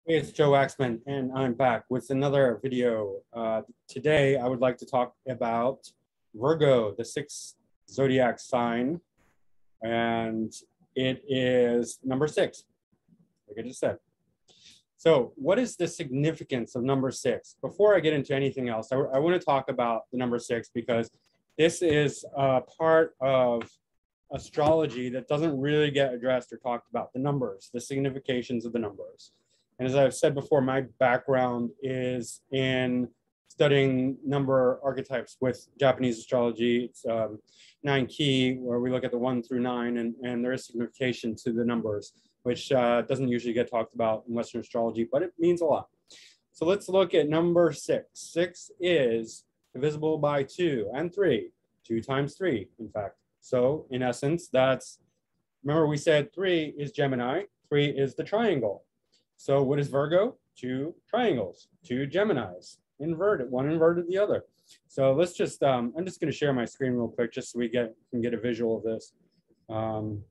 Hey, it's Joe Waxman, and I'm back with another video. Today, I would like to talk about Virgo, the sixth zodiac sign, and it is number 6, like I just said. So what is the significance of number 6? Before I get into anything else, I want to talk about the number 6 because this is a part of astrology that doesn't really get addressed or talked about, the numbers, the significations of the numbers. And as I've said before, my background is in studying number archetypes with Japanese astrology. It's 9 key, where we look at the 1 through 9, and there is signification to the numbers, which doesn't usually get talked about in Western astrology, but it means a lot. So let's look at number 6. 6 is divisible by 2 and 3, 2 times 3, in fact. So in essence, that's, remember we said 3 is Gemini, 3 is the triangle. So what is Virgo? 2 triangles, 2 Geminis, inverted, one inverted the other. So let's just, I'm just going to share my screen real quick just so we can get a visual of this. All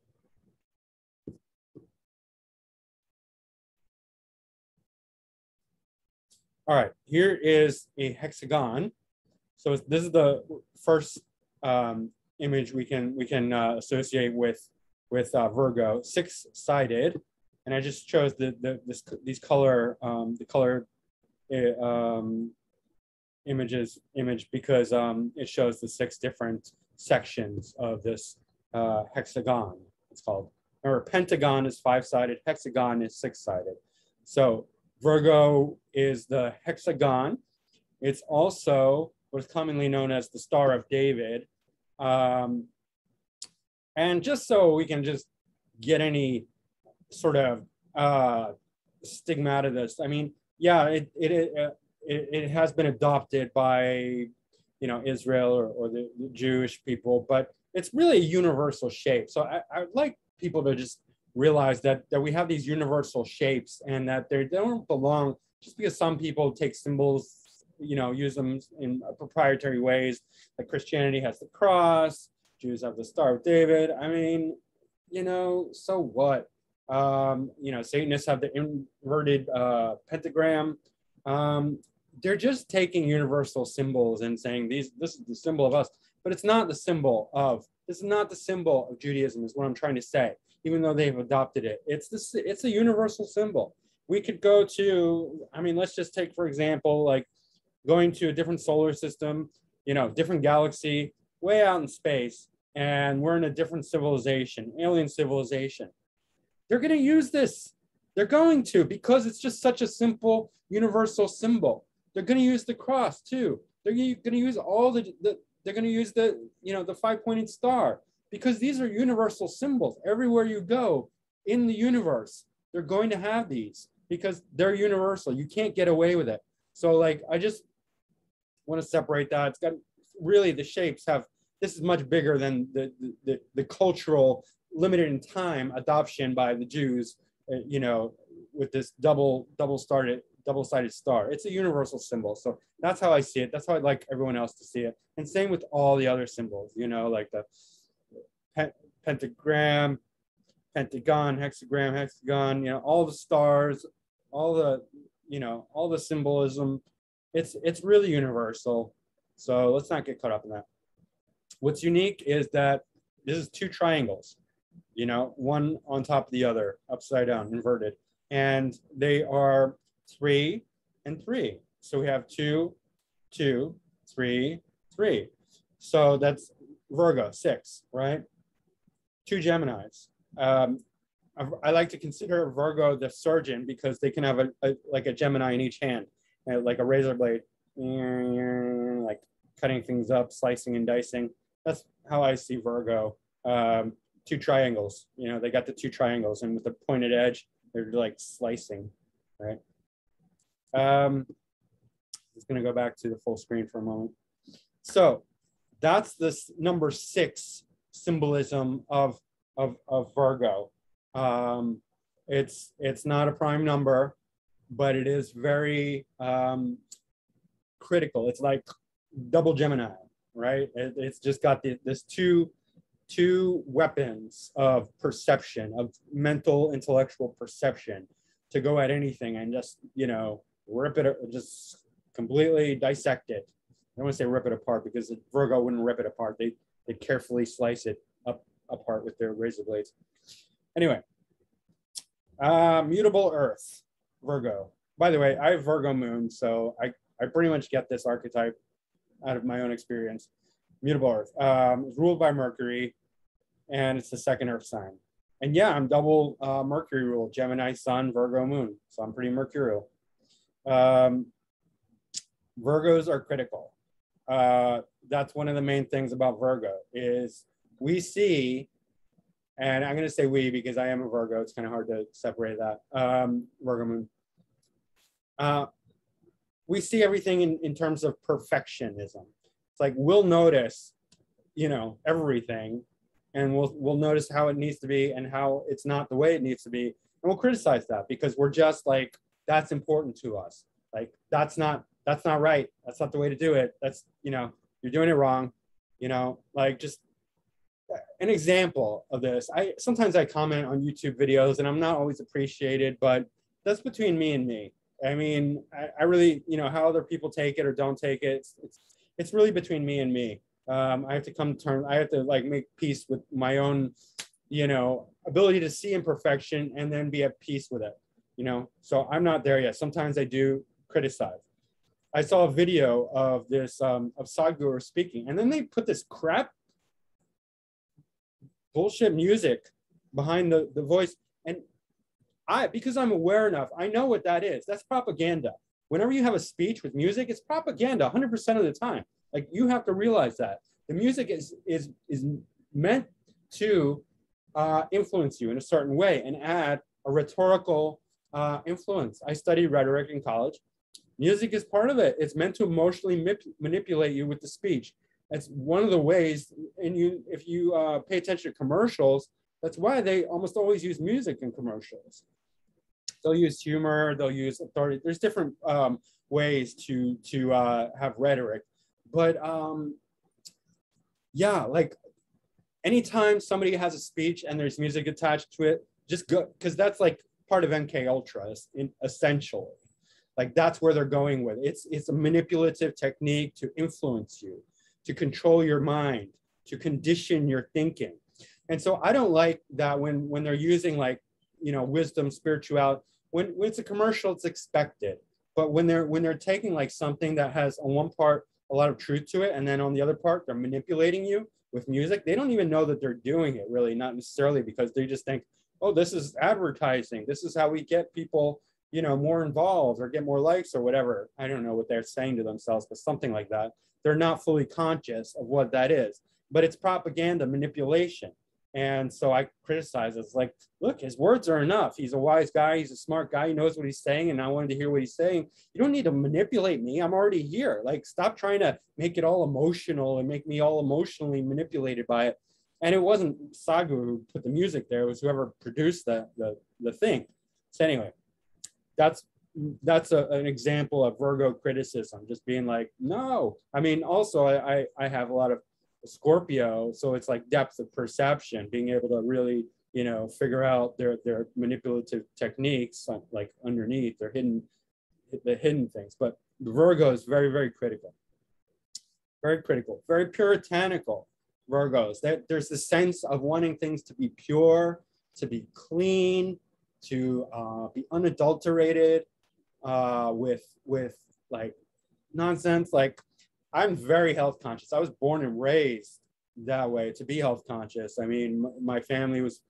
right, here is a hexagon. So this is the first image we can associate with Virgo, 6-sided. And I just chose these color image because it shows the 6 different sections of this hexagon. It's called. Remember, pentagon is 5-sided, hexagon is 6-sided. So Virgo is the hexagon. It's also what is commonly known as the Star of David. And just so we can just get any sort of stigma to this, I mean, yeah, it has been adopted by, Israel or the Jewish people, but it's really a universal shape. So I would like people to just realize that we have these universal shapes, and that they don't belong just because some people take symbols, use them in proprietary ways. Like Christianity has the cross, Jews have the Star of David. I mean, so what? Satanists have the inverted pentagram. They're just taking universal symbols and saying this is the symbol of us, but it's not the symbol of, this is not the symbol of Judaism, is what I'm trying to say, even though they've adopted it. It's a universal symbol. We could go to, let's just take, for example, like going to a different solar system, different galaxy, way out in space, and we're in a different civilization, alien civilization. They're going to use this. They're going to, because it's just such a simple universal symbol. They're going to use the cross too. They're going to use all they're going to use the 5-pointed star, because these are universal symbols. Everywhere you go in the universe, they're going to have these because they're universal. You can't get away with it. So like, I just want to separate that. It's got really, the shapes have, this is much bigger than the cultural, limited in time adoption by the Jews, with this double-sided star. It's a universal symbol. So that's how I see it. That's how I'd like everyone else to see it. And same with all the other symbols, like the pentagram, pentagon, hexagon, all the stars, all the symbolism. It's really universal. So let's not get caught up in that. What's unique is that this is 2 triangles, one on top of the other, upside down, inverted. And they are 3 and 3. So we have 2, 2, 3, 3. So that's Virgo, 6, right? 2 Geminis. I like to consider Virgo the surgeon because they can have like a Gemini in each hand, like a razor blade, like cutting things up, slicing and dicing. That's how I see Virgo. 2 triangles, they got the 2 triangles, and with the pointed edge, they're like slicing, right? Just gonna go back to the full screen for a moment. So that's this number 6 symbolism of Virgo. It's not a prime number, but it is very critical. It's like double Gemini, right? It's just got this two weapons of perception, of mental, intellectual perception. to go at anything and just, you know, rip it, just completely dissect it. I don't want to say rip it apart, because Virgo wouldn't rip it apart. They'd carefully slice it apart with their razor blades. Anyway, mutable earth, Virgo. By the way, I have Virgo moon, so I pretty much get this archetype out of my own experience. Mutable earth. It's ruled by Mercury, and it's the second earth sign. And yeah, I'm double Mercury ruled, Gemini sun, Virgo moon. So I'm pretty mercurial. Virgos are critical. That's one of the main things about Virgo is we see, and I'm going to say we because I am a Virgo. It's kind of hard to separate that. Virgo moon. We see everything in terms of perfectionism. It's like we'll notice, you know, everything, and we'll notice how it needs to be and how it's not the way it needs to be, and we'll criticize that because we're just like, that's important to us. Like that's not right. That's not the way to do it. That's, you know, you're doing it wrong. You know, like just an example of this. Sometimes I comment on YouTube videos and I'm not always appreciated, but that's between me and me. I mean, I really, you know, how other people take it or don't take it, it's really between me and me. I have to come to terms, I have to like make peace with my own, you know, ability to see imperfection and then be at peace with it, you know? So I'm not there yet. Sometimes I do criticize. I saw a video of this, of Sadhguru speaking, and then they put this crap bullshit music behind the voice. And because I'm aware enough, I know what that is. That's propaganda. Whenever you have a speech with music, it's propaganda 100% of the time. Like you have to realize that the music is meant to influence you in a certain way and add a rhetorical influence. I studied rhetoric in college. Music is part of it. It's meant to emotionally manipulate you with the speech. That's one of the ways. And if you pay attention to commercials, that's why they almost always use music in commercials. They'll use humor. They'll use authority. There's different ways to have rhetoric. But yeah, like anytime somebody has a speech and there's music attached to it, just go, because that's like part of MK Ultra, essentially. Like that's where they're going with it. It's a manipulative technique to influence you, to control your mind, to condition your thinking. And so I don't like that when they're using like, you know, wisdom, spirituality. When it's a commercial, it's expected. But when they're taking like something that has on one part a lot of truth to it, and then on the other part they're manipulating you with music, they don't even know that they're doing it really, not necessarily because they just think, oh, this is advertising. This is how we get people, you know, more involved or get more likes or whatever. I don't know what they're saying to themselves, but something like that. They're not fully conscious of what that is, but it's propaganda manipulation. And so I criticize it. It's like, look, his words are enough. He's a wise guy. He's a smart guy. He knows what he's saying. And I wanted to hear what he's saying. You don't need to manipulate me. I'm already here. Like, stop trying to make it all emotional and make me all emotionally manipulated by it. And it wasn't Sadhguru who put the music there. It was whoever produced the thing. So anyway, that's an example of Virgo criticism, just being like, no. I mean, also, I have a lot of Scorpio, so it's like depth of perception, being able to really, you know, figure out their manipulative techniques, like underneath the hidden things. But Virgo is very, very critical, very puritanical. Virgos, there's the sense of wanting things to be pure, to be clean, to be unadulterated, with like nonsense. Like, I'm very health conscious. I was born and raised that way, to be health conscious. I mean, my family was,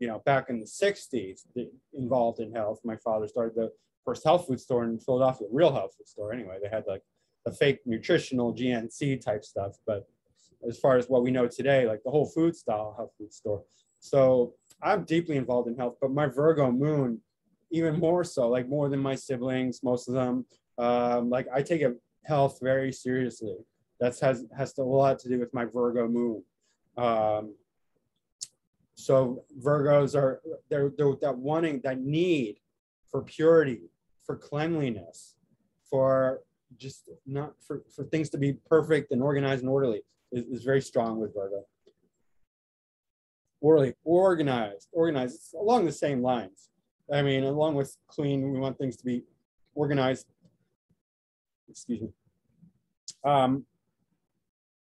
you know, back in the 60s involved in health. My father started the first health food store in Philadelphia, real health food store. Anyway, they had like the fake nutritional GNC type stuff. But as far as what we know today, like the whole food style health food store. So I'm deeply involved in health, but my Virgo moon, even more so, like more than my siblings, most of them. Like I take health very seriously. That has a lot to do with my Virgo moon. So Virgos are they're that wanting, that need for purity, for cleanliness, for just not for things to be perfect and organized and orderly is very strong with Virgo. Organized. It's along the same lines. I mean, along with clean, we want things to be organized. Excuse me.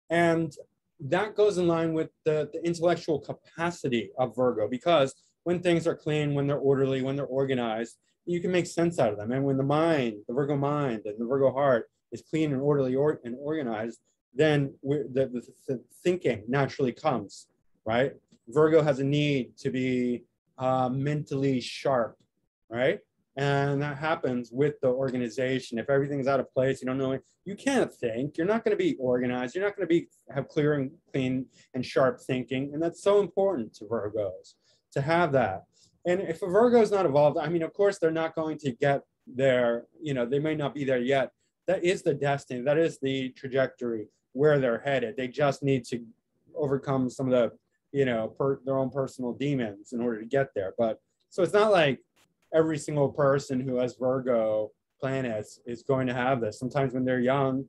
And that goes in line with the intellectual capacity of Virgo, because when things are clean, when they're orderly, when they're organized, you can make sense out of them. And when the mind, the Virgo mind and the Virgo heart is clean and orderly and organized, then the thinking naturally comes, right? Virgo has a need to be mentally sharp, right? And that happens with the organization. If everything's out of place, you don't know, you can't think. You're not going to be organized. You're not going to have clear and clean and sharp thinking. And that's so important to Virgos to have that. And if a Virgo is not evolved, I mean, of course, they're not going to get there. You know, they may not be there yet. That is the destiny. That is the trajectory where they're headed. They just need to overcome some of the, you know, their own personal demons in order to get there. But so it's not like every single person who has Virgo planets is going to have this. Sometimes when they're young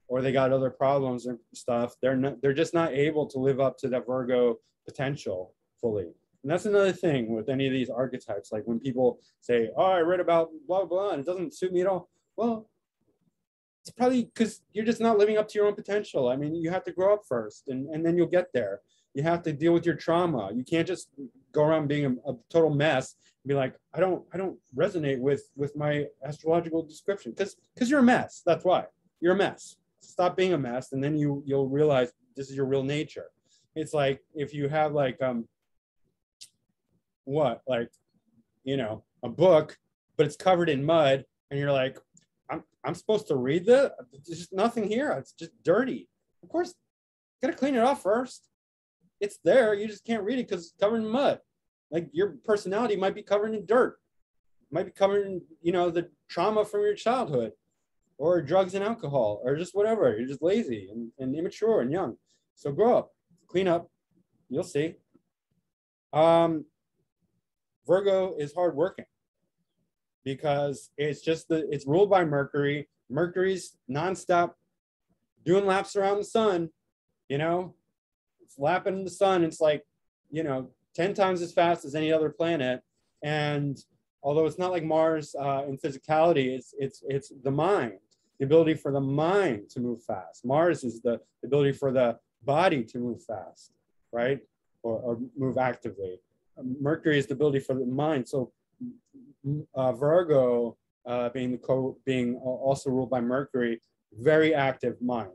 or they got other problems and stuff, they're just not able to live up to that Virgo potential fully. And that's another thing with any of these archetypes. Like when people say, oh, I read about blah, blah, and it doesn't suit me at all. Well, it's probably because you're just not living up to your own potential. I mean, you have to grow up first and then you'll get there. You have to deal with your trauma. You can't just go around being a total mess and be like, I don't resonate with my astrological description, because you're a mess. That's why you're a mess. Stop being a mess, and then you'll realize this is your real nature. It's like if you have like you know, a book, but it's covered in mud, and you're like, I'm supposed to read this? There's just nothing here. It's just dirty. Of course, gotta clean it off first. It's there. You just can't read it because it's covered in mud. Like your personality might be covered in dirt. It might be covered in, you know, the trauma from your childhood, or drugs and alcohol, or just whatever. You're just lazy and immature and young. So grow up, clean up. You'll see. Virgo is hardworking because it's ruled by Mercury. Mercury's nonstop doing laps around the sun, you know, it's lapping the sun. It's like, you know, 10 times as fast as any other planet. And although it's not like Mars in physicality, it's the mind, the ability for the mind to move fast. Mars is the ability for the body to move fast, right? Or move actively. Mercury is the ability for the mind. So Virgo being also ruled by Mercury, very active mind,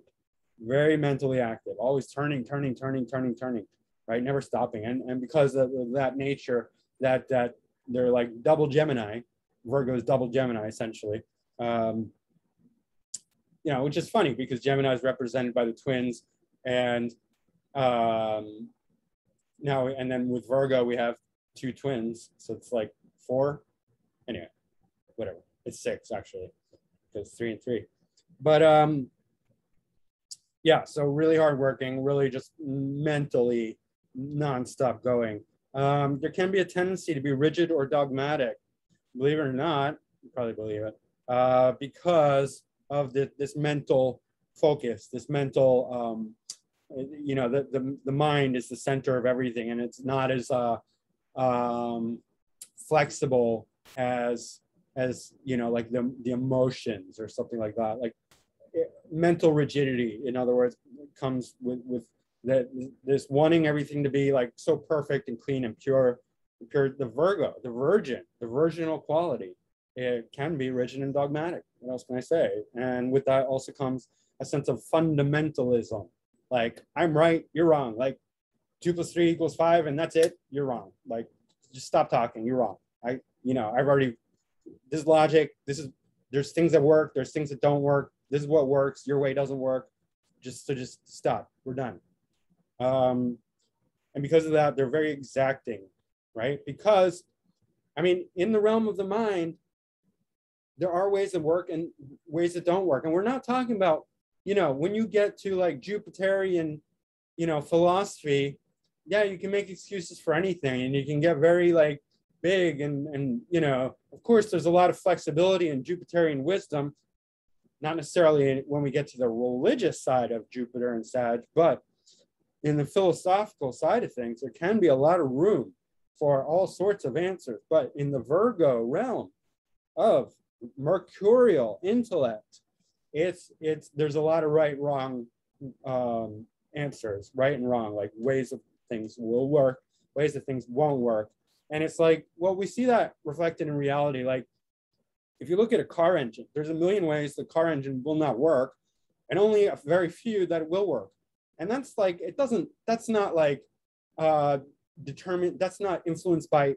very mentally active, always turning, right? Never stopping. And because of that nature, that they're like double Gemini. Virgo is double Gemini, essentially. You know, which is funny because Gemini is represented by the twins. And now, and then with Virgo, we have 2 twins. So it's like 4. Anyway, whatever. It's 6, actually, because 3 and 3. But yeah, so really hardworking, really just mentally nonstop going. There can be a tendency to be rigid or dogmatic. Believe it or not, you probably believe it, because of this mental focus, this mental, you know, the mind is the center of everything, and it's not as flexible as you know, like the emotions or something like that. Like mental rigidity, in other words, comes with this wanting everything to be like so perfect and clean and pure. The Virgo, the virginal quality, it can be rigid and dogmatic. What else can I say? And with that also comes a sense of fundamentalism. Like, I'm right, you're wrong. Like 2 + 3 = 5, and that's it. You're wrong. Like, just stop talking. You're wrong. This is logic. There's things that work. There's things that don't work. This is what works. Your way doesn't work. Just stop. We're done. And because of that, they're very exacting, right? Because, I mean, in the realm of the mind, there are ways that work and ways that don't work. And we're not talking about, you know, when you get to like Jupiterian, you know, philosophy, yeah, you can make excuses for anything, and you can get very like big and you know, of course, there's a lot of flexibility in Jupiterian wisdom, not necessarily when we get to the religious side of Jupiter and Sag, but in the philosophical side of things, there can be a lot of room for all sorts of answers. But in the Virgo realm of mercurial intellect, there's a lot of right, wrong answers, right and wrong, like ways of things will work, ways that things won't work. And it's like, well, we see that reflected in reality. Like if you look at a car engine, there's a million ways the car engine will not work, and only a very few that will work. And that's like, that's not like determined, that's not influenced by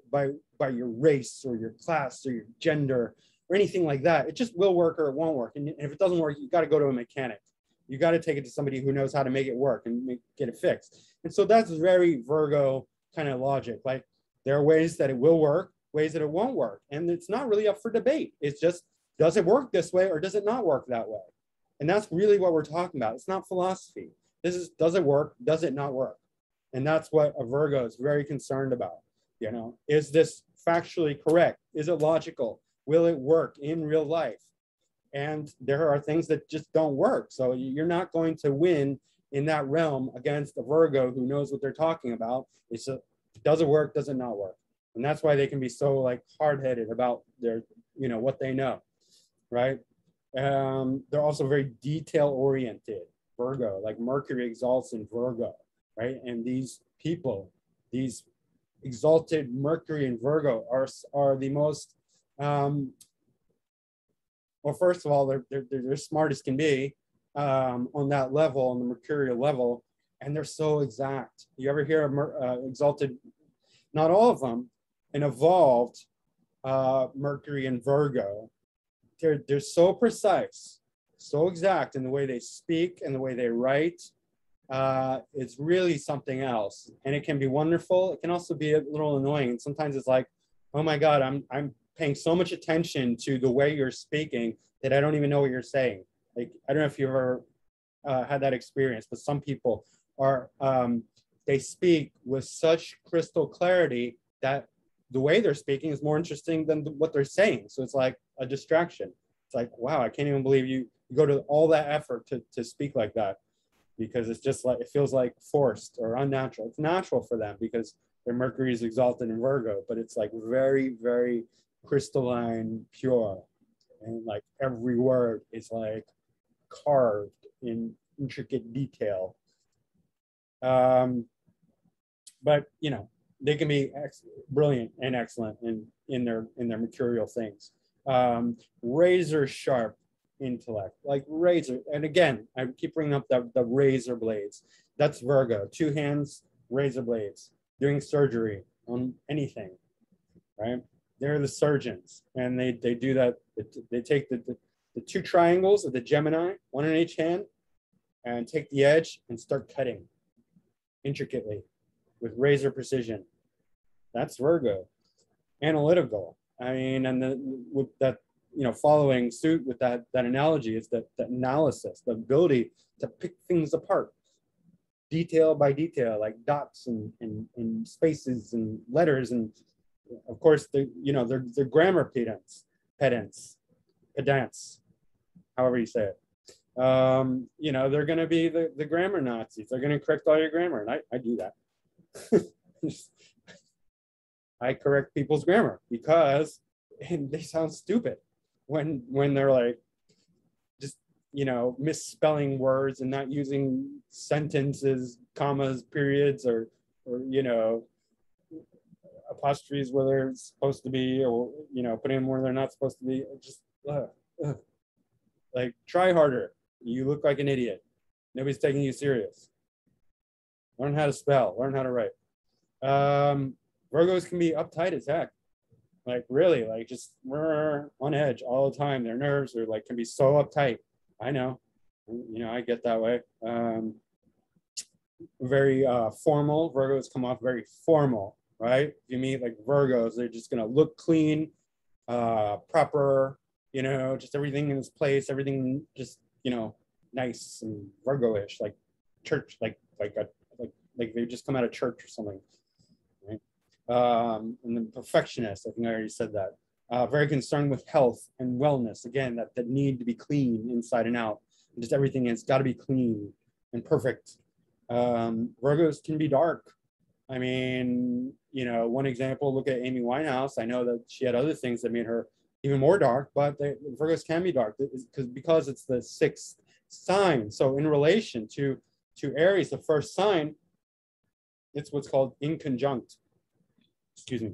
your race or your class or your gender or anything like that. It just will work or it won't work. And if it doesn't work, you got to go to a mechanic. You got to take it to somebody who knows how to make it work and get it fixed. And so that's very Virgo kind of logic. Like there are ways that it will work, ways that it won't work. And it's not really up for debate. It's just, does it work this way or does it not work that way? And that's really what we're talking about. It's not philosophy. This is, does it work? Does it not work? And that's what a Virgo is very concerned about. You know, is this factually correct? Is it logical? Will it work in real life? And there are things that just don't work. So you're not going to win in that realm against a Virgo who knows what they're talking about. It's a, does it work? Does it not work? And that's why they can be so like hard-headed about their, you know, what they know, right? They're also very detail-oriented, Virgo, like Mercury exalts in Virgo, right? And these people, these exalted Mercury and Virgo are the most, well, first of all, they're smart as can be on that level, on the mercurial level, and they're so exact. You ever hear of exalted, not all of them, an evolved Mercury and Virgo, they're so precise, so exact in the way they speak and the way they write. It's really something else, and it can be wonderful. It can also be a little annoying, and sometimes it's like, oh my God, I'm paying so much attention to the way you're speaking that I don't even know what you're saying. Like, I don't know if you've ever had that experience, but some people are, they speak with such crystal clarity that the way they're speaking is more interesting than what they're saying. So it's like a distraction. It's like, wow, I can't even believe you go to all that effort to speak like that, because it's just like, it feels like forced or unnatural. It's natural for them because their Mercury is exalted in Virgo, but it's like very, very crystalline, pure. And like every word is like carved in intricate detail. But you know, they can be brilliant and excellent in their mercurial things. Razor sharp intellect, like razor. And again, I keep bringing up the razor blades. That's Virgo. 2 hands, razor blades, doing surgery on anything, right? They're the surgeons, and they do that. They take the 2 triangles of the Gemini, 1 in each hand, and take the edge and start cutting intricately with razor precision. That's Virgo. Analytical. I mean, and with that, you know, following suit with that analogy is that analysis, the ability to pick things apart, detail by detail, like dots and spaces and letters, and of course, they're grammar pedants, however you say it. You know, they're going to be the grammar Nazis. They're going to correct all your grammar, and I do that. I correct people's grammar because they sound stupid when they're like just, you know, misspelling words and not using sentences, commas, periods, or you know, apostrophes where they're supposed to be, or you know, putting them where they're not supposed to be. Just like, try harder. You look like an idiot. Nobody's taking you serious. Learn how to spell. Learn how to write. Virgos can be uptight as heck. Like really, like just on edge all the time. Their nerves are like, can be so uptight. I know. You know, I get that way. Very formal. Virgos come off very formal, right? If you meet like Virgos, they're just gonna look clean, proper, you know, just everything in its place, everything just, you know, nice and Virgo-ish, like church, like they just come out of church or something, right? And then perfectionists, I think I already said that. Very concerned with health and wellness. Again, that need to be clean inside and out. And just everything has got to be clean and perfect. Virgos can be dark. I mean, you know, one example, look at Amy Winehouse. I know that she had other things that made her even more dark, but Virgos can be dark because it's the sixth sign. So in relation to Aries, the first sign, it's what's called inconjunct. Excuse me.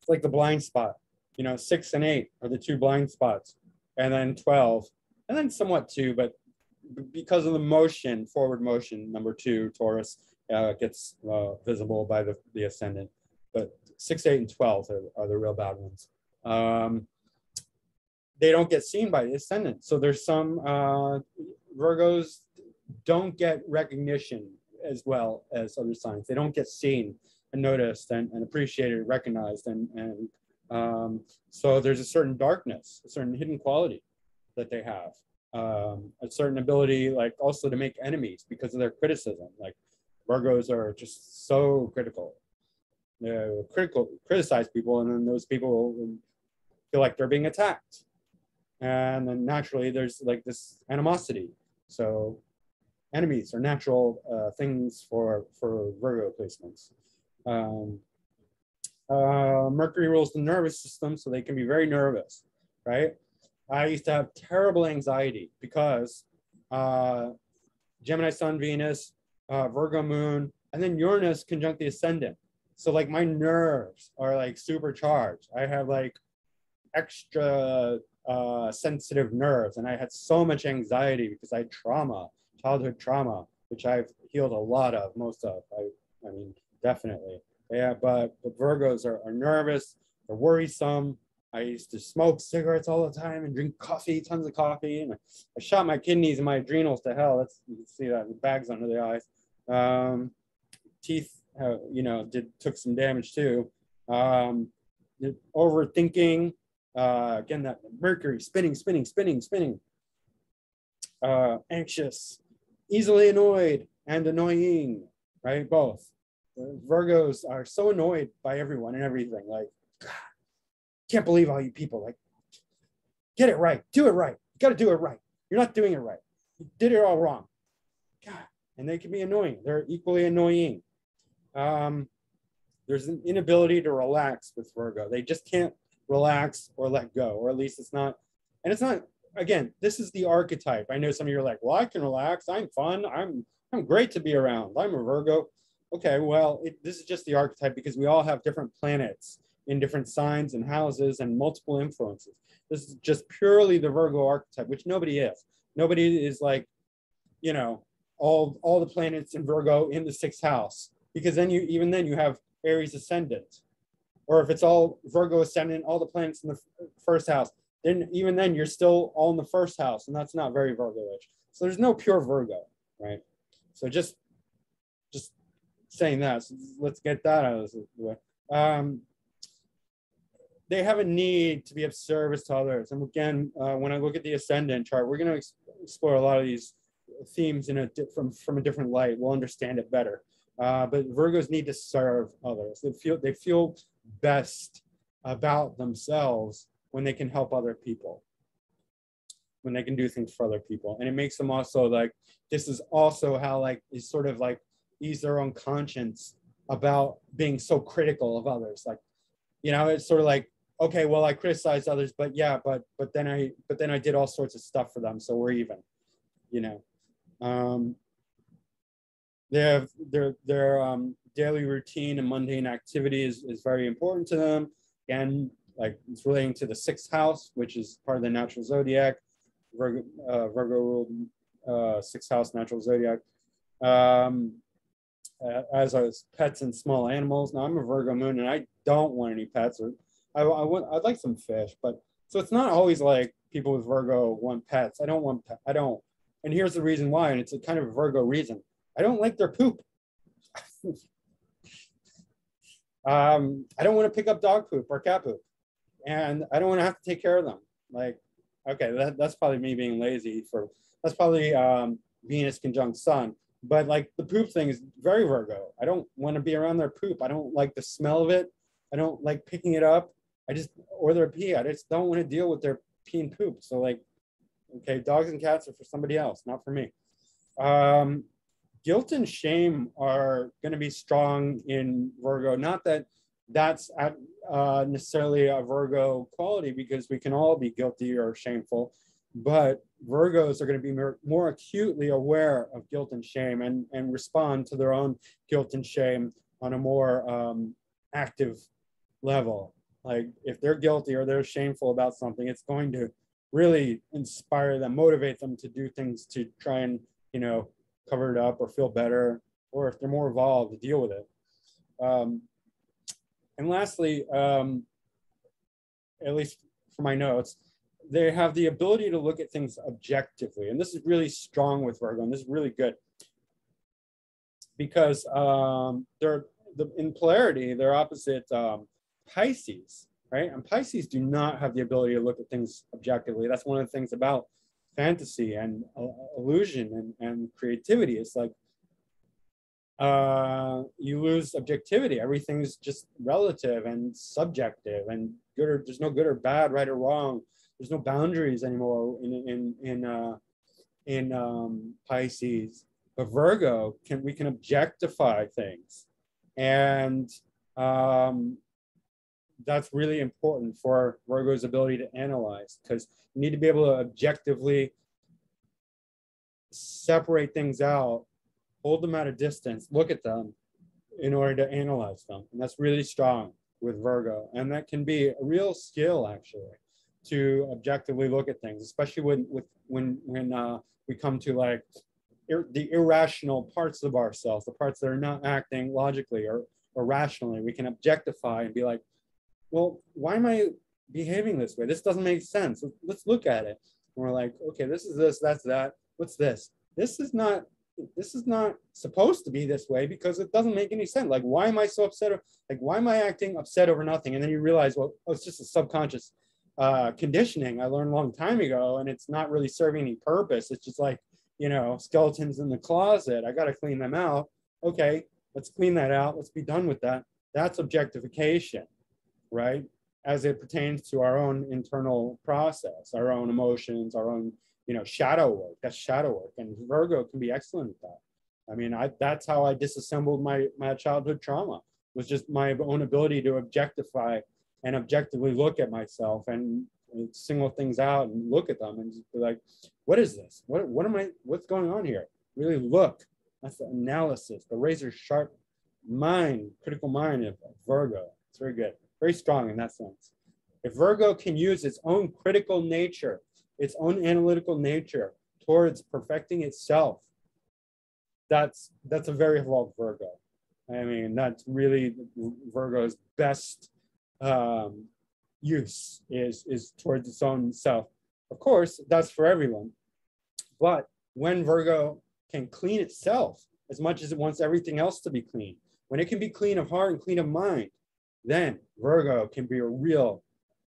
It's like the blind spot. You know, 6 and 8 are the two blind spots, and then 12, and then somewhat 2, but because of the motion, forward motion, number 2, Taurus, gets visible by the ascendant. But 6, 8, and 12 are the real bad ones. They don't get seen by the ascendant. So there's some Virgos don't get recognition as well as other signs. They don't get seen and noticed and appreciated, recognized. So there's a certain darkness, a certain hidden quality that they have. A certain ability, like also to make enemies because of their criticism. Like Virgos are just so critical. They're criticize people, and then those people feel like they're being attacked. And then naturally there's like this animosity. So enemies are natural things for Virgo placements. Mercury rules the nervous system, so they can be very nervous, right? I used to have terrible anxiety because Gemini Sun, Venus, Virgo Moon, and then Uranus conjunct the ascendant. So like my nerves are like supercharged. I have like extra sensitive nerves, and I had so much anxiety because I had trauma, childhood trauma, which I've healed a lot of, most of. I mean, definitely. Yeah, but Virgos are nervous, they're worrisome. I used to smoke cigarettes all the time and drink coffee, tons of coffee. And I shot my kidneys and my adrenals to hell. You can see that, the bags under the eyes. Teeth, you know, took some damage too. Overthinking, again, that Mercury spinning. Anxious, easily annoyed, and annoying, right? Both. Virgos are so annoyed by everyone and everything. Like, God, can't believe all you people. Like, get it right, do it right. You got to do it right. You're not doing it right. You did it all wrong. God, and they can be annoying. They're equally annoying. There's an inability to relax with Virgo. They just can't relax or let go, or at least it's not. And it's not. Again, this is the archetype. I know some of you are like, well, I can relax. I'm fun. I'm great to be around. I'm a Virgo. Okay, well, this is just the archetype because we all have different planets in different signs and houses and multiple influences. This is just purely the Virgo archetype, which nobody is. Nobody is like, you know, all the planets in Virgo in the 6th house, because then even then you have Aries ascendant. Or if it's all Virgo ascendant, all the planets in the 1st house, then even then you're still all in the 1st house, and that's not very Virgo-ish. So there's no pure Virgo, right? So just saying that, so let's get that out of the way. They have a need to be of service to others. And again, when I look at the ascendant chart, we're going to explore a lot of these themes from a different light. We'll understand it better. But Virgos need to serve others. They feel best about themselves when they can help other people, when they can do things for other people. And it makes them also like, this is also how like, is sort of like ease their own conscience about being so critical of others. Like, you know, it's sort of like, okay, well, I criticize others, but yeah, but then I did all sorts of stuff for them, so we're even, you know. Their daily routine and mundane activity is very important to them. Again, like it's relating to the 6th house, which is part of the natural zodiac. Virgo ruled 6th house natural zodiac. As pets and small animals. Now I'm a Virgo moon, and I don't want any pets. Or I'd like some fish, but so it's not always like people with Virgo want pets. I don't want pets. I don't. And here's the reason why, and it's a kind of a Virgo reason. I don't like their poop. I don't want to pick up dog poop or cat poop, and I don't want to have to take care of them. Like, okay, that's probably me being lazy. That's probably Venus conjunct Sun. But like the poop thing is very Virgo. I don't want to be around their poop. I don't like the smell of it. I don't like picking it up. Or their pee. I just don't want to deal with their pee and poop. So like, okay, dogs and cats are for somebody else, not for me. guilt and shame are going to be strong in Virgo. Not that that's necessarily a Virgo quality, because we can all be guilty or shameful, but Virgos are going to be more acutely aware of guilt and shame, and respond to their own guilt and shame on a more active level. Like if they're guilty or they're shameful about something, it's going to really inspire them, motivate them to do things to try and, you know, cover it up or feel better, or if they're more evolved, to deal with it. And lastly, at least for my notes, they have the ability to look at things objectively. And this is really strong with Virgo, and this is really good because they're in polarity, they're opposite Pisces, right? And Pisces do not have the ability to look at things objectively. That's one of the things about fantasy and illusion and creativity. It's like you lose objectivity. Everything's just relative and subjective, and good or there's no good or bad, right or wrong. There's no boundaries anymore in Pisces. But Virgo, we can objectify things, and that's really important for Virgo's ability to analyze, because you need to be able to objectively separate things out, hold them at a distance, look at them in order to analyze them. And that's really strong with Virgo. And that can be a real skill, actually, to objectively look at things, especially when we come to like the irrational parts of ourselves, the parts that are not acting logically or rationally. We can objectify and be like, well, why am I behaving this way? This doesn't make sense. Let's look at it. And we're like, okay, this is this, that's that. What's this? This is not supposed to be this way, because it doesn't make any sense. Like, why am I so upset? Like, why am I acting upset over nothing? And then you realize, well, oh, it's just a subconscious conditioning I learned a long time ago, and it's not really serving any purpose. It's just like, you know, skeletons in the closet. I got to clean them out. Okay, let's clean that out. Let's be done with that. That's objectification, right? As it pertains to our own internal process, our own emotions, our own, you know, shadow work. That's shadow work. And Virgo can be excellent at that. I mean, that's how I disassembled my childhood trauma, was just my own ability to objectify and objectively look at myself and single things out and look at them and just be like, what is this? What's going on here? Really look. That's the analysis, the razor sharp mind, critical mind of Virgo. It's very good, very strong in that sense. If Virgo can use its own critical nature, its own analytical nature towards perfecting itself, that's a very evolved Virgo. I mean, that's really Virgo's best use is towards its own self. Of course, that's for everyone. But when Virgo can clean itself as much as it wants everything else to be clean, when it can be clean of heart and clean of mind, then Virgo can be a real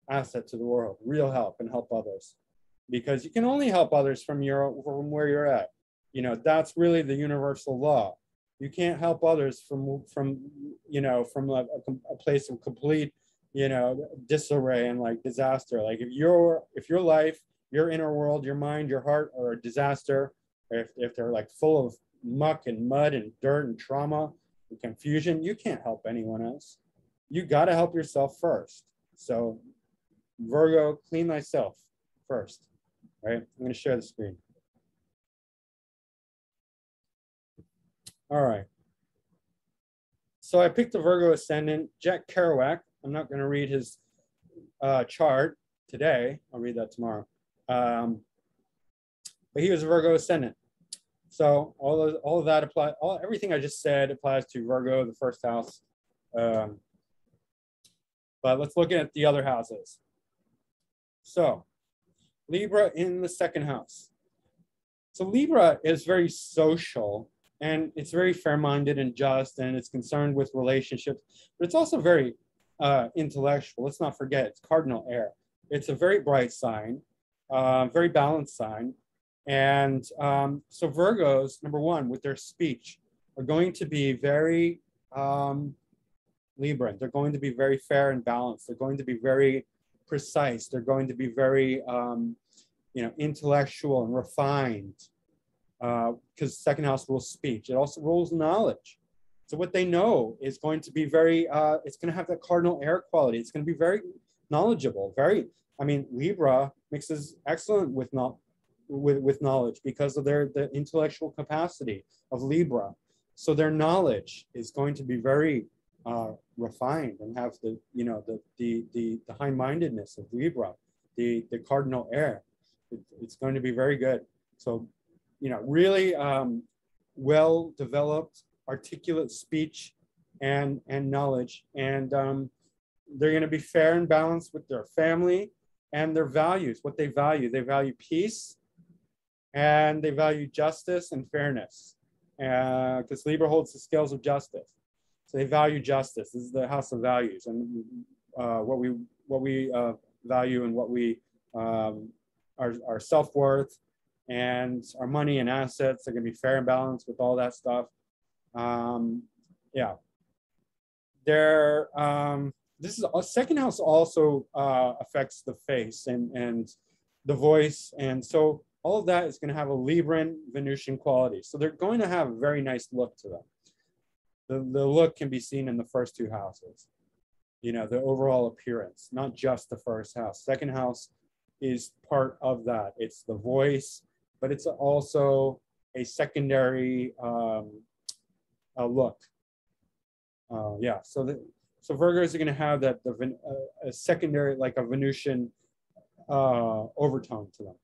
asset to the world, real help, and help others. Because you can only help others from where you're at. You know, that's really the universal law. You can't help others from you know, from a place of complete, you know, disarray and like disaster. Like if your life, your inner world, your mind, your heart are a disaster, if they're like full of muck and mud and dirt and trauma and confusion, you can't help anyone else. You got to help yourself first. So Virgo, clean thyself first. Right? I'm going to share the screen. All right. So I picked the Virgo Ascendant, Jack Kerouac. I'm not going to read his chart today. I'll read that tomorrow. But he was a Virgo Ascendant. So all of that applies. Everything I just said applies to Virgo, the first house. But let's look at the other houses. So Libra in the second house. So Libra is very social, and it's very fair-minded and just, and it's concerned with relationships, but it's also very intellectual. Let's not forget, it's cardinal air. It's a very bright sign, very balanced sign. And so Virgos, number one, with their speech, are going to be very Libran. They're going to be very fair and balanced. They're going to be very precise. They're going to be very, you know, intellectual and refined. because second house rules speech. It also rules knowledge. So what they know is going to be very, it's going to have that cardinal air quality. It's going to be very knowledgeable, very, I mean, Libra mixes excellent with knowledge because of the intellectual capacity of Libra. So their knowledge is going to be very refined and have the, you know, the high-mindedness of Libra, the cardinal air. It's going to be very good. So, you know, really well-developed, articulate speech and knowledge. And they're going to be fair and balanced with their family and their values, what they value. They value peace and they value justice and fairness, because Libra holds the scales of justice. So they value justice. This is the house of values, and what we value and what we our self-worth and our money and assets are going to be fair and balanced with all that stuff. Yeah, there. This is a second house also affects the face and the voice, and so all of that is going to have a Libran Venusian quality. So they're going to have a very nice look to them. The look can be seen in the first two houses. You know, the overall appearance, not just the first house. Second house is part of that. It's the voice, but it's also a secondary look. Yeah, so Virgos are going to have that a secondary, like a Venusian overtone to them.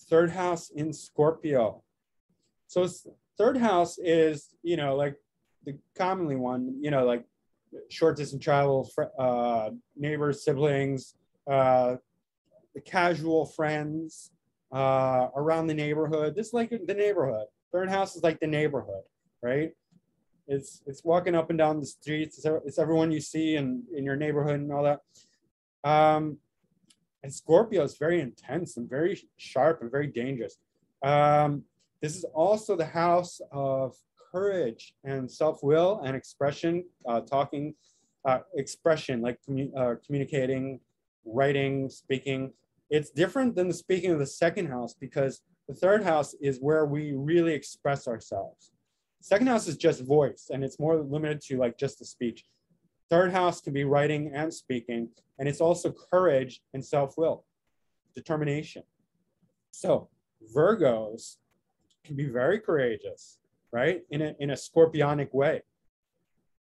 Third house in Scorpio. So third house is, you know, like the commonly one, you know, like short distance travel, neighbors, siblings, the casual friends around the neighborhood. This is like the neighborhood. Third house is like the neighborhood, right? It's walking up and down the streets. It's everyone you see in your neighborhood and all that. And Scorpio is very intense and very sharp and very dangerous. This is also the house of courage and self-will and expression, expression, like communicating, writing, speaking. It's different than the speaking of the second house because the third house is where we really express ourselves. Second house is just voice, and it's more limited to like just the speech. Third house can be writing and speaking, and it's also courage and self-will, determination. So Virgos can be very courageous, right? In a Scorpionic way,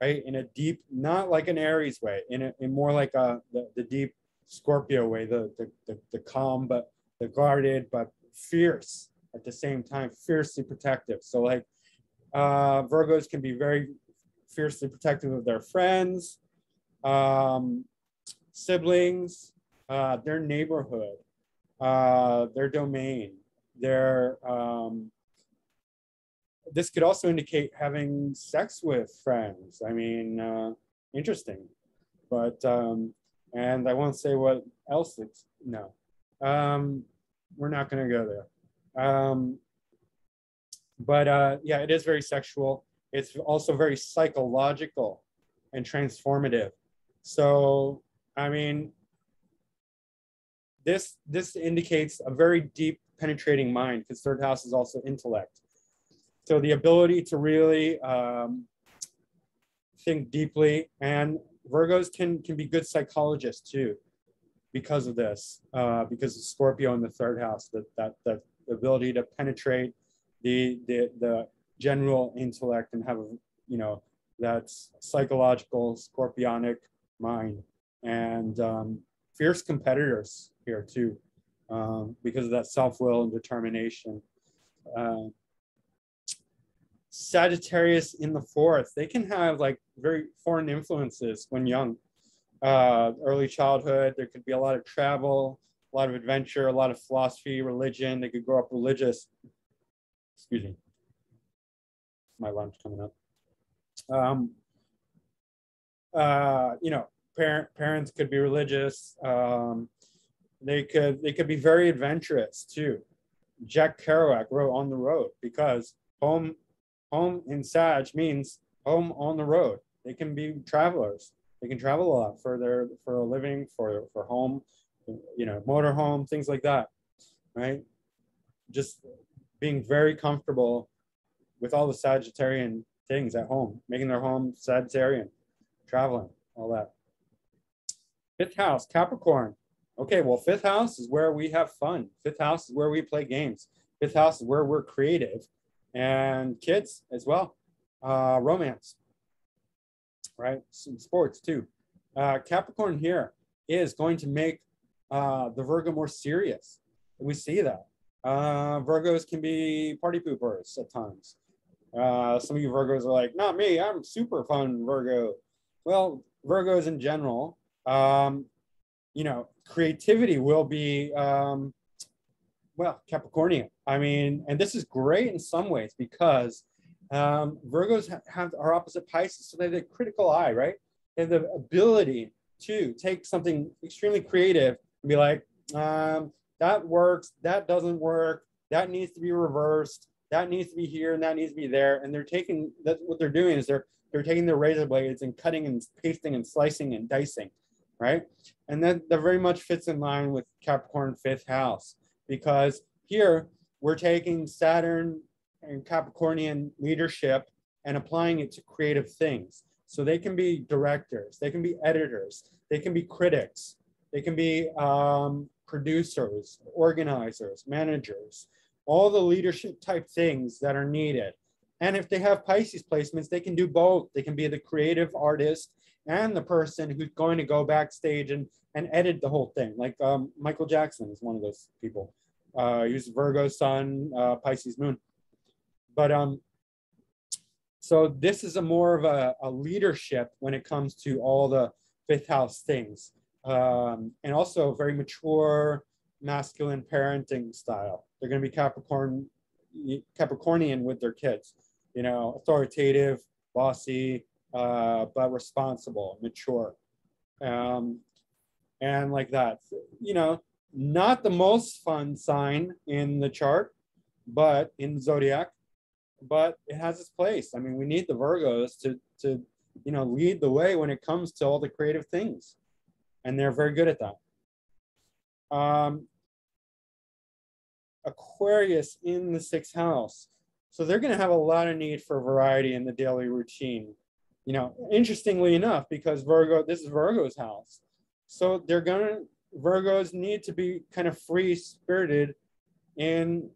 right? In a deep, not like an Aries way, in more like the deep Scorpio way, the calm, but the guarded, but fierce at the same time, fiercely protective. So like Virgos can be very fiercely protective of their friends, siblings, their neighborhood, their domain, their this could also indicate having sex with friends. I mean, interesting, but and I won't say what else it's, no. We're not going to go there. But yeah, it is very sexual. It's also very psychological and transformative. So, I mean, this indicates a very deep penetrating mind, because third house is also intellect. So the ability to really think deeply, and Virgos can be good psychologists too, because of this, because of Scorpio in the third house, that ability to penetrate the general intellect and have a, you know, that's psychological Scorpionic mind, and fierce competitors here too, because of that self-will and determination. Sagittarius in the fourth, they can have like very foreign influences when young, early childhood. There could be a lot of travel, a lot of adventure, a lot of philosophy, religion. They could grow up religious. Excuse me, my alarm's coming up. You know, parents could be religious. They could be very adventurous too. Jack Kerouac wrote "On the Road" because home in Sag means home on the road. They can be travelers. They can travel a lot for a living, for home, you know, motorhome, things like that, right? just being very comfortable with all the Sagittarian things at home, making their home Sagittarian, traveling, all that. Fifth house, Capricorn. Okay, well, fifth house is where we have fun. Fifth house is where we play games. Fifth house is where we're creative, and kids as well. Romance, right? Some sports too. Capricorn here is going to make the Virgo more serious. We see that. Virgos can be party poopers at times. Some of you Virgos are like, not me, I'm super fun Virgo. Well, Virgos in general, you know, creativity will be, well, Capricornian. I mean, and this is great in some ways because Virgos are opposite Pisces, so they have the critical eye, right? They have the ability to take something extremely creative and be like, that works, that doesn't work, that needs to be reversed, that needs to be here, and that needs to be there. And they're taking, that's what they're doing is they're taking their razor blades and cutting and pasting and slicing and dicing, right? And that very much fits in line with Capricorn fifth house, because here we're taking Saturn and Capricornian leadership and applying it to creative things. So they can be directors, they can be editors, they can be critics, they can be producers, organizers, managers, all the leadership type things that are needed. And if they have Pisces placements, they can do both. They can be the creative artist and the person who's going to go backstage and edit the whole thing. Like Michael Jackson is one of those people. He's Virgo sun, Pisces moon. But so this is a more of a leadership when it comes to all the fifth house things. And also very mature, masculine parenting style. They're going to be Capricornian with their kids, you know, authoritative, bossy, but responsible, mature, and like that. You know, not the most fun sign in the chart, but in the zodiac, but it has its place. I mean, we need the Virgos to you know, lead the way when it comes to all the creative things, and they're very good at that. Aquarius in the sixth house. So they're going to have a lot of need for variety in the daily routine. You know, interestingly enough, because Virgo, this is Virgo's house. So Virgos need to be kind of free spirited in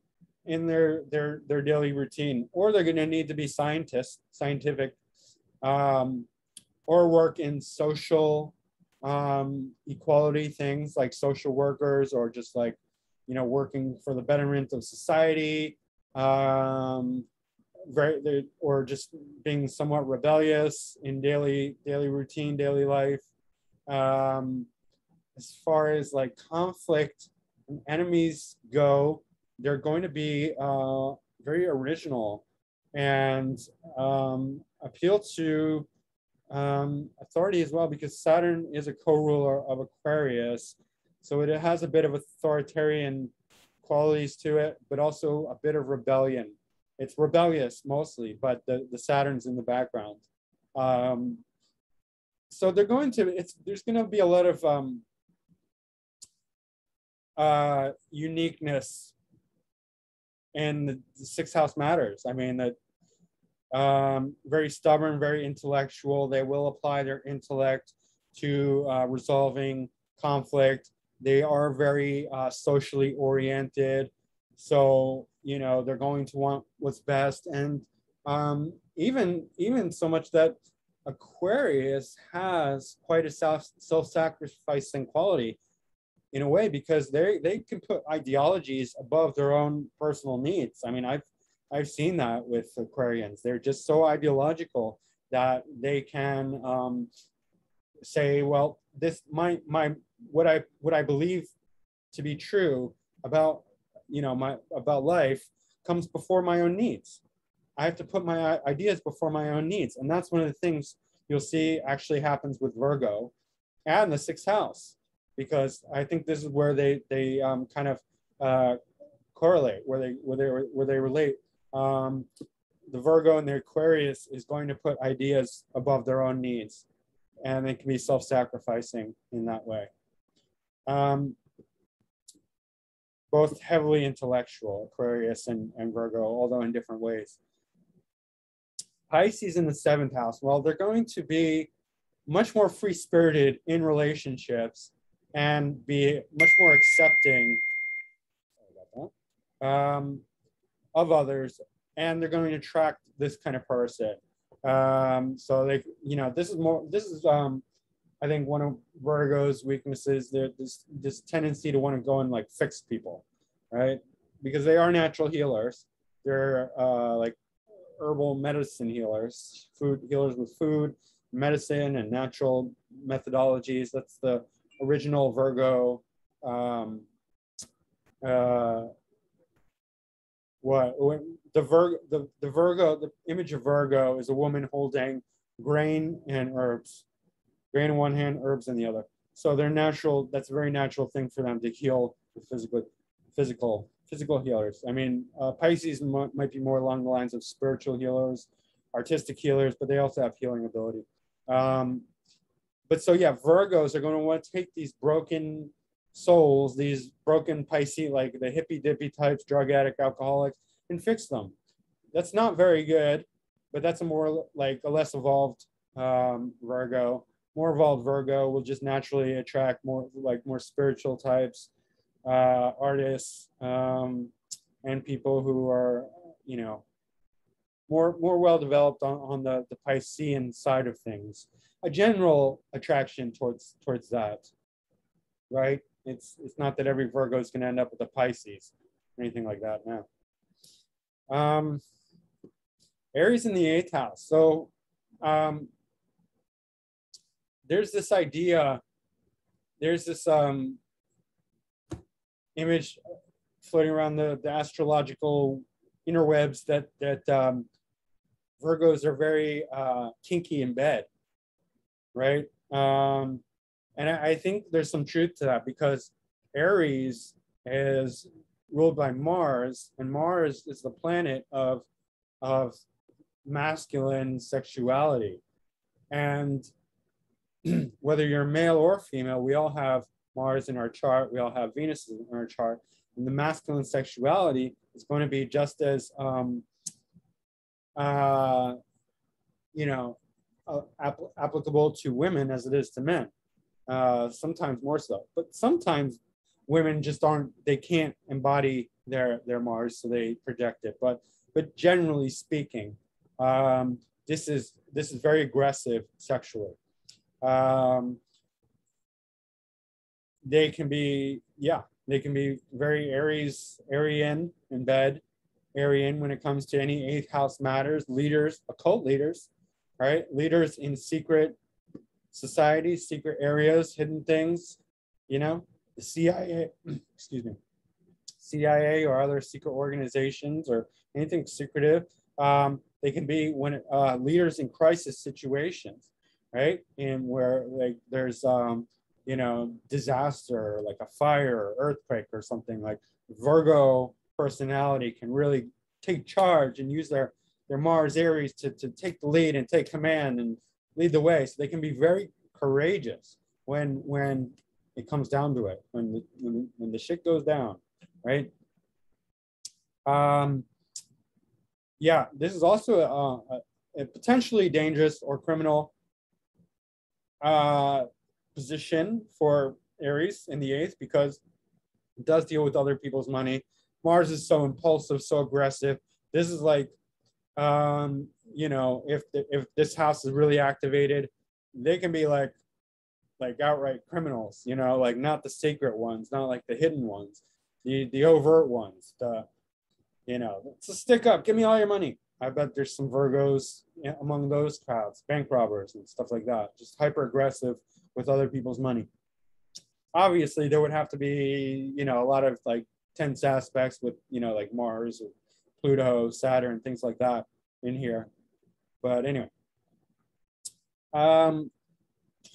their daily routine, or they're going to need to be scientific, or work in social equality things like social workers, or just like, you know, working for the betterment of society, or just being somewhat rebellious in daily routine, daily life. As far as like conflict and enemies go, they're going to be very original and appeal to authority as well, because Saturn is a co-ruler of Aquarius. So it has a bit of authoritarian qualities to it, but also a bit of rebellion. It's rebellious mostly, but the Saturn's in the background. So they're going to, there's going to be a lot of uniqueness in the sixth house matters. I mean, that very stubborn, very intellectual. They will apply their intellect to resolving conflict. They are very socially oriented. So, you know, they're going to want what's best. And even so much that Aquarius has quite a self-sacrificing quality in a way, because they can put ideologies above their own personal needs. I mean, I've seen that with Aquarians. They're just so ideological that they can say, well, this what I believe to be true about, you know, about life comes before my own needs. I have to put my ideas before my own needs, and that's one of the things you'll see actually happens with Virgo and the sixth house, because I think this is where they kind of correlate, where they relate. The Virgo and the Aquarius is going to put ideas above their own needs, and they can be self-sacrificing in that way. both heavily intellectual, Aquarius and Virgo, although in different ways. Pisces in the 7th house, well, they're going to be much more free-spirited in relationships and be much more accepting of others, and they're going to attract this kind of person. So they, you know, this is I think one of Virgo's weaknesses, this tendency to want to go and like fix people, right? Because they are natural healers. They're like herbal medicine healers, food healers with food, medicine, and natural methodologies. That's the original Virgo. The image of Virgo is a woman holding grain and herbs, grain in one hand, herbs in the other. So they're natural. That's a very natural thing for them to heal the physical healers. I mean, Pisces might be more along the lines of spiritual healers, artistic healers, but they also have healing ability. But so yeah, Virgos are going to want to take these broken souls, these broken Pisces, like the hippy dippy types, drug addict, alcoholics, and fix them. That's not very good, but that's a more like a less evolved Virgo. More evolved Virgo will just naturally attract more spiritual types, artists, and people who are, you know, more well developed on the Piscean side of things. A general attraction towards that, right? It's not that every Virgo is going to end up with a Pisces or anything like that. No. Aries in the 8th house. So there's this idea, there's this image floating around the astrological interwebs that Virgos are very kinky in bed, right? And I think there's some truth to that, because Aries is ruled by Mars, and Mars is the planet of masculine sexuality. And whether you're male or female, we all have Mars in our chart, we all have Venus in our chart, and the masculine sexuality is going to be just as applicable to women as it is to men. Sometimes more so, but sometimes women just they can't embody their Mars, so they project it. But generally speaking, this is very aggressive sexually. They can be very Aryan in bed, Aryan when it comes to any 8th house matters, leaders, occult leaders, right? Leaders in secret societies, secret areas, hidden things, you know, the CIA, CIA or other secret organizations or anything secretive. They can be leaders in crisis situations, right? And where like there's disaster, like a fire or earthquake or something. Like Virgo personality can really take charge and use their Mars Aries to take the lead and take command and lead the way. So they can be very courageous when it comes down to it, when the shit goes down, right? Yeah, this is also a potentially dangerous or criminal position for Aries in the 8th, because it does deal with other people's money. Mars is so impulsive, so aggressive. This is like, if this house is really activated, they can be like outright criminals, like not the secret ones, not like the hidden ones, the overt ones, it's a stick up, give me all your money. I bet there's some Virgos among those crowds, bank robbers and stuff like that, just hyper aggressive with other people's money. Obviously, there would have to be, a lot of like tense aspects with, like Mars or Pluto, Saturn, things like that in here. But anyway,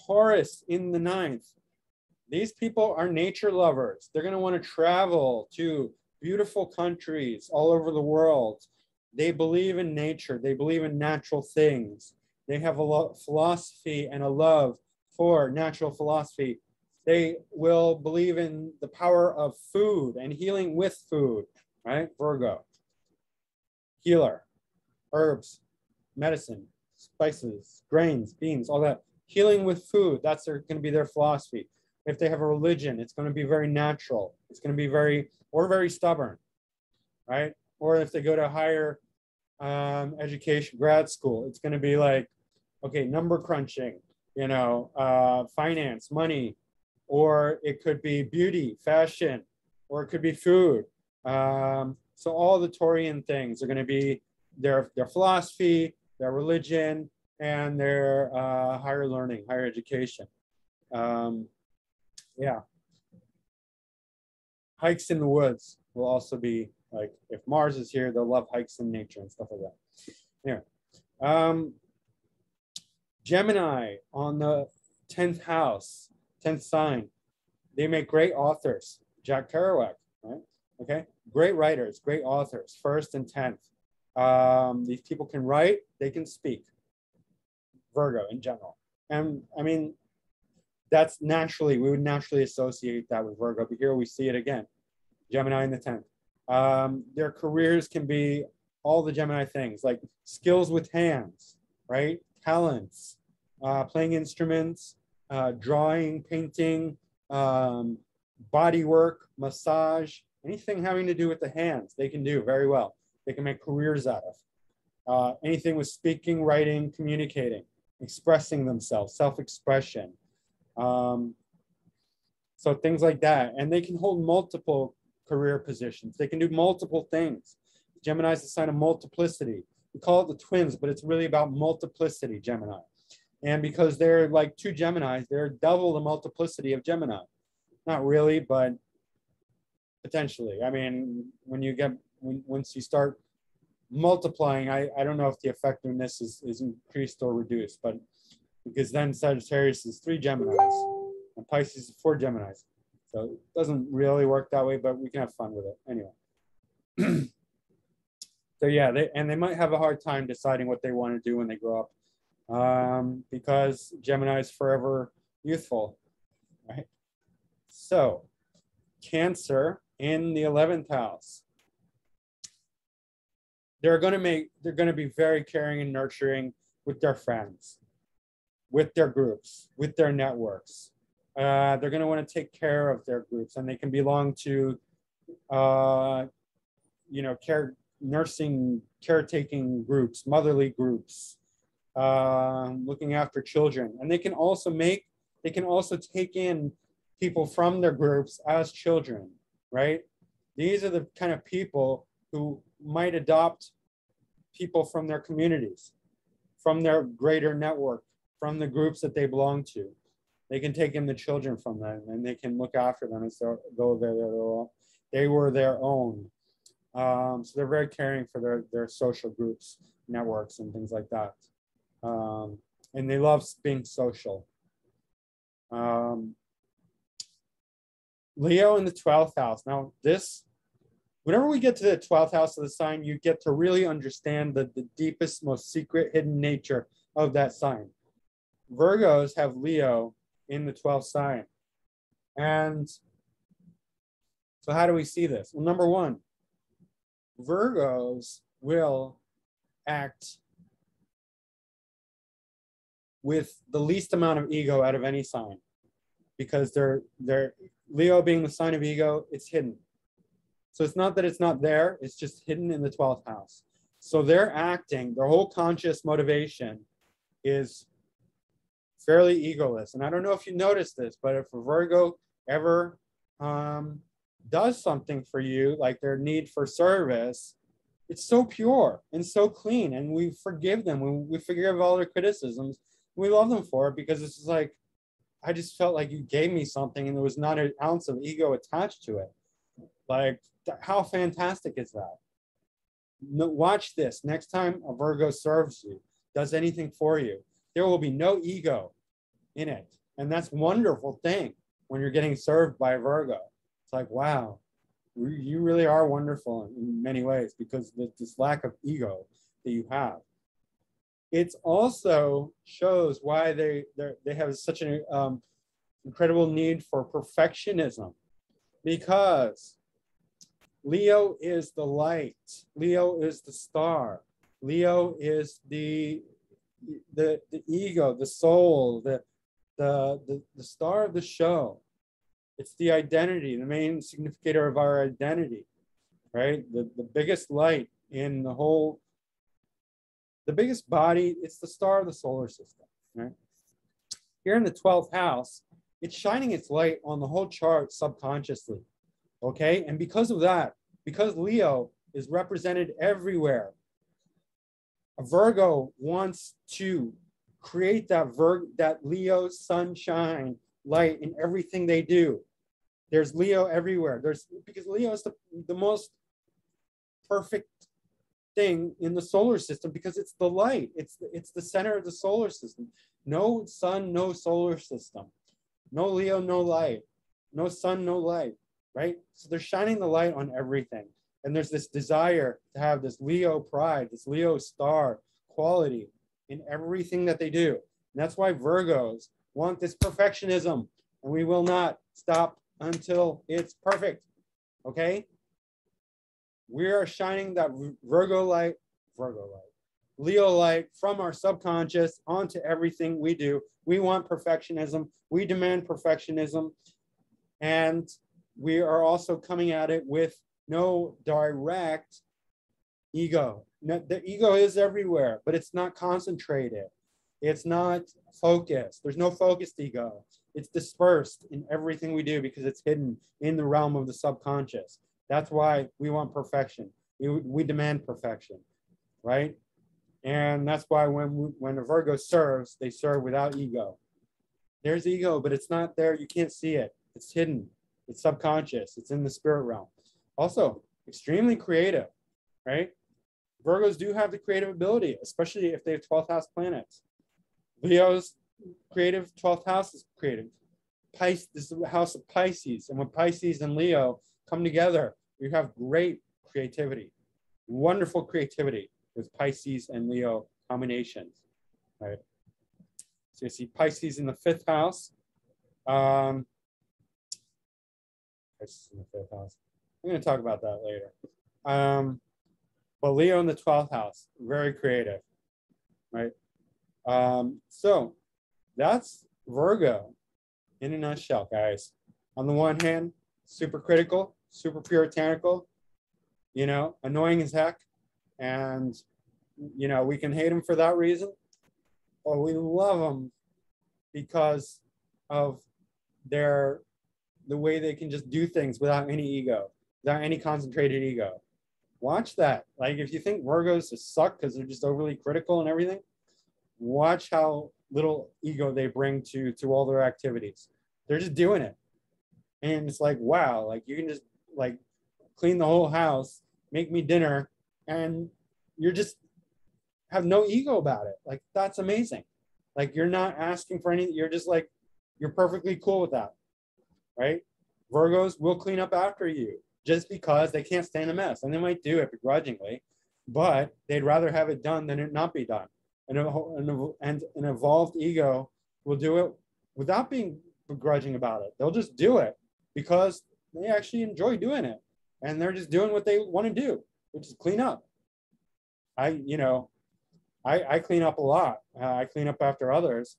Taurus in the 9th. These people are nature lovers. They're going to want to travel to beautiful countries all over the world. They believe in nature. They believe in natural things. They have a philosophy and a love for natural philosophy. They will believe in the power of food and healing with food, right? Virgo. Healer, herbs, medicine, spices, grains, beans, all that. Healing with food, that's going to be their philosophy. If they have a religion, it's going to be very natural. It's going to be very stubborn, right? Or if they go to higher education, grad school, it's going to be like, okay, number crunching, finance, money, or it could be beauty, fashion, or it could be food. So all the Taurian things are going to be their philosophy, their religion, and their higher learning, higher education. Yeah. Hikes in the woods will also be like, if Mars is here, they'll love hikes in nature and stuff like that. Anyway, Gemini on the 10th house, 10th sign. They make great authors. Jack Kerouac, right? Okay, great writers, great authors, 1st and 10th. These people can write, they can speak. Virgo in general. And I mean, that's naturally, we would naturally associate that with Virgo, but here we see it again. Gemini in the 10th. Their careers can be all the Gemini things, like skills with hands, right? Talents, playing instruments, drawing, painting, body work, massage, anything having to do with the hands, they can do very well. They can make careers out of. Anything with speaking, writing, communicating, expressing themselves, self-expression. So things like that. And they can hold multiple career positions. They can do multiple things. Gemini is the sign of multiplicity. We call it the twins, but it's really about multiplicity, Gemini. And because they're like two Geminis, they're double the multiplicity of Gemini. Not really, but potentially. I mean, once you start multiplying, I don't know if the effectiveness is increased or reduced, but because then Sagittarius is 3 Geminis and Pisces is 4 Geminis. So it doesn't really work that way, but we can have fun with it anyway. So yeah, they might have a hard time deciding what they want to do when they grow up, because Gemini is forever youthful, right? So Cancer in the 11th house. They're going to be very caring and nurturing with their friends, with their groups, with their networks. They're going to want to take care of their groups, and they can belong to, nursing, caretaking groups, motherly groups, looking after children. And they can also take in people from their groups as children, right? These are the kind of people who might adopt people from their communities, from their greater network, from the groups that they belong to. They can take in the children from them, and they can look after them as though they were their own. So they're very caring for their social groups, networks, and things like that. And they love being social. Leo in the 12th house. Now whenever we get to the 12th house of the sign, you get to really understand the deepest, most secret, hidden nature of that sign. Virgos have Leo in the 12th sign. And so how do we see this? Well, number one, Virgos will act with the least amount of ego out of any sign, because they're Leo being the sign of ego, it's hidden. So it's not that it's not there, it's just hidden in the 12th house. So they're acting, their whole conscious motivation is fairly egoless. And I don't know if you noticed this, but if a Virgo ever does something for you, like their need for service, it's so pure and so clean, and we forgive them. We forgive all their criticisms. We love them for it, because it's just like, I just felt like you gave me something and there was not an ounce of ego attached to it. Like, how fantastic is that? No, watch this. Next time a Virgo serves you, does anything for you, there will be no ego in it. And that's a wonderful thing when you're getting served by a Virgo. It's like, wow, you really are wonderful in many ways, because this lack of ego that you have. It also shows why they have such a incredible need for perfectionism, because Leo is the light. Leo is the star. Leo is the ego, the soul, the star of the show. It's the identity, the main significator of our identity, right? The biggest light in the whole, the biggest body, it's the star of the solar system, right? Here in the 12th house, it's shining its light on the whole chart subconsciously, okay? And because of that, because Leo is represented everywhere, a Virgo wants to create that Leo sunshine light in everything they do. There's Leo everywhere. Because Leo is the most perfect thing in the solar system, because it's the light. It's the center of the solar system. No sun, no solar system. No Leo, no light. No sun, no light, right? So they're shining the light on everything. And there's this desire to have this Leo pride, this Leo star quality in everything that they do. And that's why Virgos want this perfectionism, and we will not stop until it's perfect, okay? We are shining that Virgo light, Leo light from our subconscious onto everything we do. We want perfectionism. We demand perfectionism. And we are also coming at it with no direct ego. The ego is everywhere, but it's not concentrated. It's not focused. There's no focused ego. It's dispersed in everything we do because it's hidden in the realm of the subconscious. That's why we want perfection. We demand perfection, right? And that's why when a Virgo serves, they serve without ego. There's ego, but it's not there. You can't see it. It's hidden. It's subconscious. It's in the spirit realm. Also, extremely creative, right? Virgos do have the creative ability, especially if they have 12th house planets. Leo's creative, 12th house is creative. This is the house of Pisces. And when Pisces and Leo come together, you have great creativity, wonderful creativity with Pisces and Leo combinations, right? So you see Pisces in the 5th house. Pisces in the 5th house. I'm going to talk about that later. But Leo in the 12th house, very creative, right? So that's Virgo in a nutshell, guys. On the one hand, super critical, super puritanical, you know, annoying as heck. And, you know, we can hate them for that reason, or we love them because of the way they can just do things without any ego, without any concentrated ego. Watch that. Like, if you think Virgos just suck because they're just overly critical and everything, watch how little ego they bring to all their activities. They're just doing it. And it's like, wow, like you can just like clean the whole house, make me dinner, and you're just have no ego about it. Like, that's amazing. Like, you're not asking for anything. You're just like, you're perfectly cool with that, right? Virgos will clean up after you just because they can't stand a mess. And they might do it begrudgingly, but they'd rather have it done than it not be done. And an evolved ego will do it without being begrudging about it. They'll just do it because they actually enjoy doing it. And they're just doing what they want to do, which is clean up. I clean up a lot. I clean up after others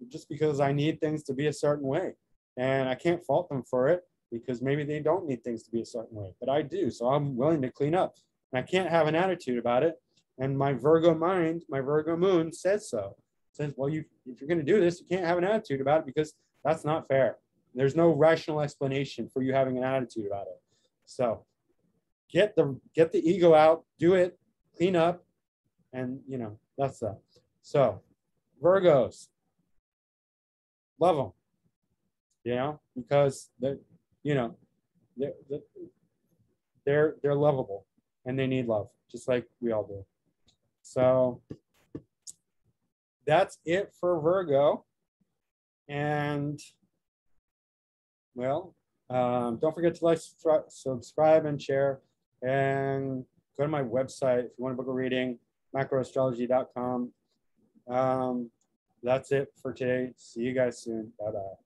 just because I need things to be a certain way. And I can't fault them for it because maybe they don't need things to be a certain way, but I do. So I'm willing to clean up. And I can't have an attitude about it. And my Virgo mind, my Virgo moon says so. It says, well, if you're going to do this, you can't have an attitude about it because that's not fair. There's no rational explanation for you having an attitude about it. So get the ego out, do it, clean up, and you know, that's that. So Virgos, love them, you know, because they're lovable and they need love, just like we all do. So that's it for Virgo. And well, don't forget to like, subscribe, and share. And go to my website if you want to book a reading, macroastrology.com. That's it for today. See you guys soon. Bye-bye.